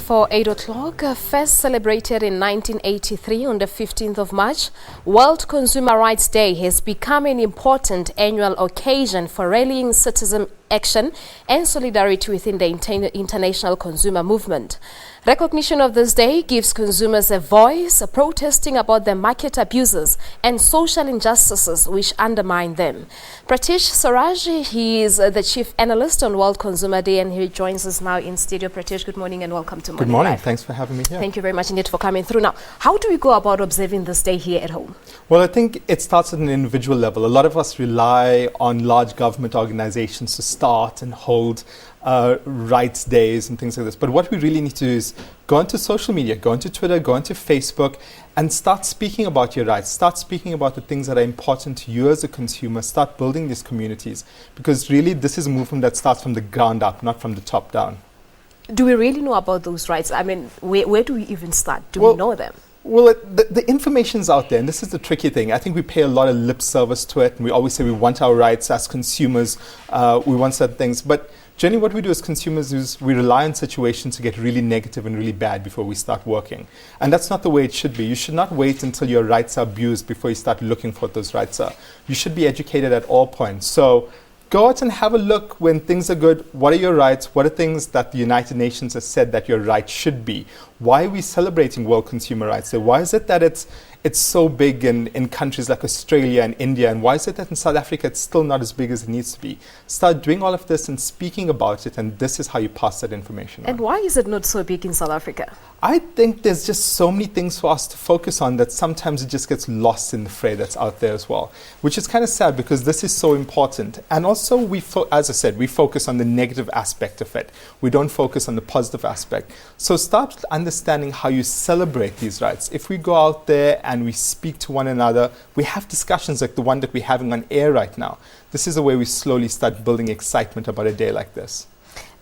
For 8 o'clock, first celebrated in 1983 on the 15th of March, World Consumer Rights Day has become an important annual occasion for rallying citizen action and solidarity within the international consumer movement. Recognition of this day gives consumers a voice, protesting about the market abuses and social injustices which undermine them. Preetesh Sewraj, he is the chief analyst on World Consumer Day, and he joins us now in studio. Preetesh, good morning and welcome to Morning Good morning. Live. Thanks for having me here. Thank you very much indeed for coming through. Now, how do we go about observing this day here at home? Well, I think it starts at an individual level. A lot of us rely on large government organizations to start and hold rights days and things like this. But what we really need to do is go onto social media, go onto Twitter, go onto Facebook, and start speaking about your rights. Start speaking about the things that are important to you as a consumer. Start building these communities. Because really, this is a movement that starts from the ground up, not from the top down. Do we really know about those rights? I mean, where do we even start? Do we know them? Well, the information's out there, and this is the tricky thing. I think we pay a lot of lip service to it, and we always say we want our rights as consumers. We want certain things. But generally what we do as consumers is we rely on situations to get really negative and really bad before we start working. And that's not the way it should be. You should not wait until your rights are abused before you start looking for what those rights are. You should be educated at all points. So go out and have a look when things are good. What are your rights? What are things that the United Nations has said that your rights should be? Why are we celebrating World Consumer Rights Day? Why is it that it's so big in countries like Australia and India? And why is it that in South Africa it's still not as big as it needs to be? Start doing all of this and speaking about it, and this is how you pass that information on. And why is it not so big in South Africa? I think there's just so many things for us to focus on that sometimes it just gets lost in the fray that's out there as well, which is kind of sad because this is so important. And also, as I said, we focus on the negative aspect of it. We don't focus on the positive aspect. So start understanding how you celebrate these rights. If we go out there and we speak to one another, we have discussions like the one that we're having on air right now. This is the way we slowly start building excitement about a day like this.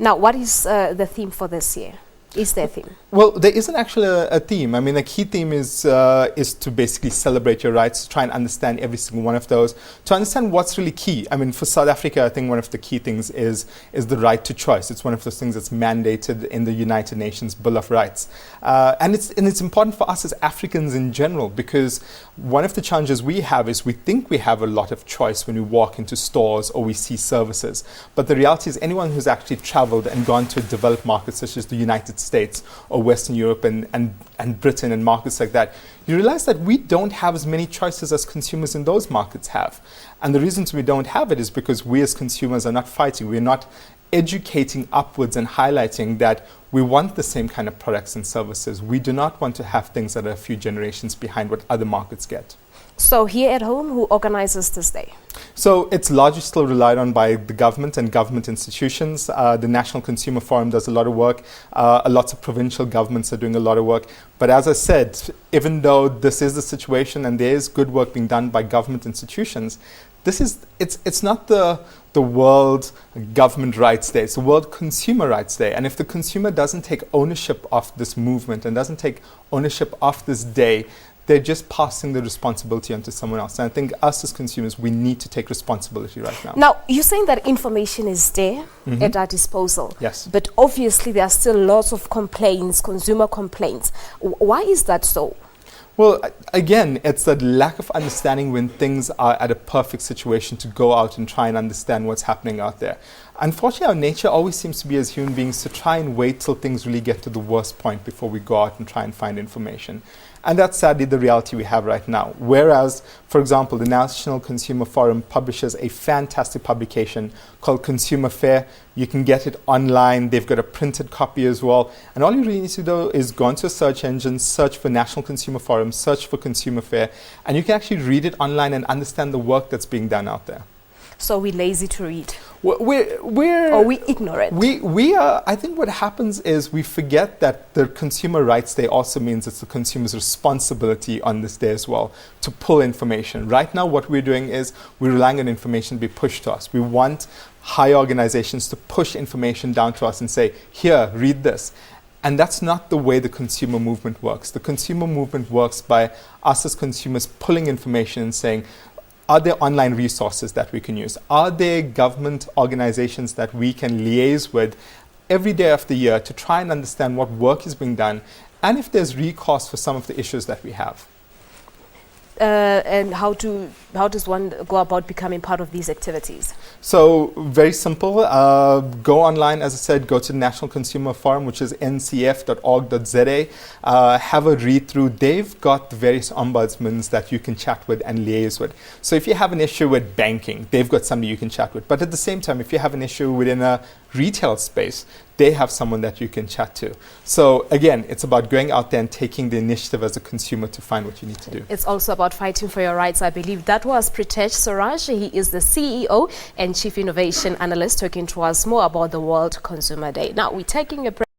Now, what is the theme for this year? Is there a theme? Well, there isn't actually a theme. I mean, the key theme is to basically celebrate your rights, to try and understand every single one of those, to understand what's really key. I mean, for South Africa, I think one of the key things is the right to choice. It's one of those things that's mandated in the United Nations Bill of Rights. And it's important for us as Africans in general, because one of the challenges we have is we think we have a lot of choice when we walk into stores or we see services. But the reality is anyone who's actually traveled and gone to a developed market such as the United States or Western Europe and Britain and markets like that, you realize that we don't have as many choices as consumers in those markets have. And the reasons we don't have it is because we as consumers are not fighting. We're not educating upwards and highlighting that we want the same kind of products and services. We do not want to have things that are a few generations behind what other markets get. So here at home, who organizes this day? So it's largely still relied on by the government and government institutions. The National Consumer Forum does a lot of work. Lots of provincial governments are doing a lot of work. But as I said, even though this is the situation and there is good work being done by government institutions, it's not the World Government Rights Day. It's the World Consumer Rights Day. And if the consumer doesn't take ownership of this movement and doesn't take ownership of this day, they're just passing the responsibility onto someone else. And I think us as consumers, we need to take responsibility right now. Now, you're saying that information is there at our disposal. Yes. But obviously, there are still lots of complaints, consumer complaints. Why is that so? Well, again, it's that lack of understanding when things are at a perfect situation to go out and try and understand what's happening out there. Unfortunately, our nature always seems to be as human beings to try and wait till things really get to the worst point before we go out and try and find information. And that's sadly the reality we have right now. Whereas, for example, the National Consumer Forum publishes a fantastic publication called Consumer Fair. You can get it online. They've got a printed copy as well. And all you really need to do is go into a search engine, search for National Consumer Forum, search for Consumer Fair, and you can actually read it online and understand the work that's being done out there. So we're lazy to read. Or we ignorant. We are. I think what happens is we forget that the Consumer Rights Day also means it's the consumer's responsibility on this day as well to pull information. Right now, what we're doing is we're relying on information to be pushed to us. We want high organizations to push information down to us and say, here, read this. And that's not the way the consumer movement works. The consumer movement works by us as consumers pulling information and saying, are there online resources that we can use? Are there government organizations that we can liaise with every day of the year to try and understand what work is being done and if there's recourse for some of the issues that we have. And how does one go about becoming part of these activities? So very simple. Go online, as I said, go to the National Consumer Forum, which is ncf.org.za. Have a read through. They've got the various ombudsmen that you can chat with and liaise with. So if you have an issue with banking, they've got somebody you can chat with. But at the same time, if you have an issue within a retail space, they have someone that you can chat to. So again, it's about going out there and taking the initiative as a consumer to find what you need to do. It's also about fighting for your rights, I believe. That was Preetesh Sewraj. He is the CEO and Chief Innovation Analyst, talking to us more about the World Consumer Day. Now, we're taking a break.